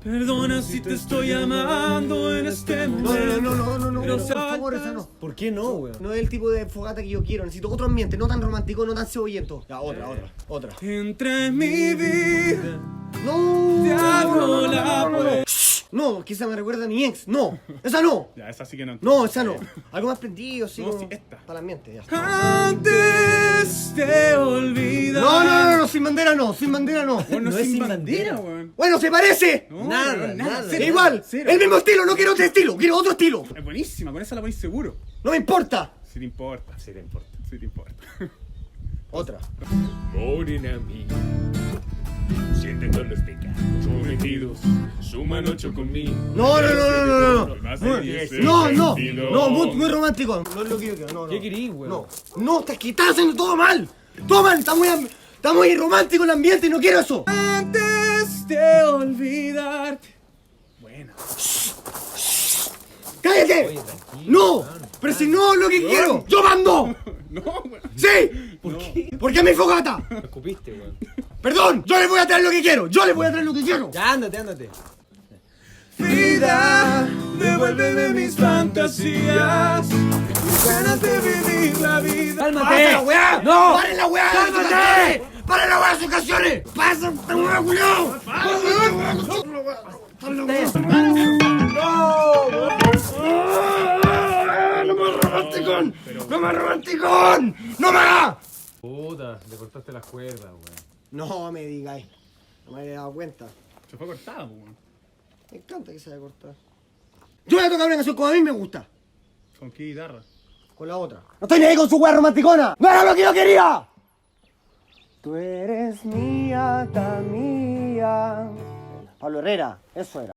Perdona si te estoy llamando en este momento. No, Pero por favor, esa no. ¿Por qué no, weón? No es el tipo de fogata que yo quiero. Necesito otro ambiente, no tan romántico, no tan cebollento. Ya, otra. Entre mi vida No. te abro la puerta. No, que esa me recuerda a mi ex. No, esa no. Ya, esa sí que no. No, esa no. Algo más prendido, así No, como sí, esta. para el ambiente, ya. Antes de olvidar. No, sin bandera no, sin bandera no. Bueno, No es sin bandera, weón. Bueno, se parece. No, Nada, weón, nada. cero, Igual, cero. el mismo estilo, no quiero otro estilo, quiero otro estilo. Es buenísima, con esa la ponís seguro. No me importa. Si te importa. Sí te importa. Si te importa. Otra. Morena mía, siente todos los pecados cometidos, suman 8 conmigo. No. Más de 10 No, sentido. muy romántico. No es lo que yo quiero, no. ¿Qué querís, weón? No, estás haciendo todo mal. Todo mal, está muy romántico el ambiente y no quiero eso. Antes de olvidarte. Buena. ¡Cállate! Oye, tranquilo, No, hermano. pero si no es lo que quiero, yo mando. No, weón. ¡Sí! ¿Por qué? Porque es mi fogata. Me escupiste, weón. Perdón, yo le voy a traer lo que quiero. Yo le voy a traer lo que quiero. Ya, ándate. Vida, devuélveme mis fantasías. Mis ganas de vivir la vida. ¡Paren ¡Cálmate! la weá! ¡No! ¡Paren la weá! ¡Cálmate! ¡Paren la weá de sus canciones! ¡Pasa, weá, culiao! ¡No más romanticón! ¡No más romanticón! ¡No más! Puta, le cortaste las cuerdas, weón. No me digáis. No me había dado cuenta. Se fue cortada, weón. Me encanta que se haya cortado. Yo voy a tocar una canción como a mí me gusta. ¿Con qué guitarra? Con la otra. ¡No estoy ni ahí con su weá romanticona! ¡No era lo que yo quería! Tú eres mía, tan mía. Pablo Herrera, eso era.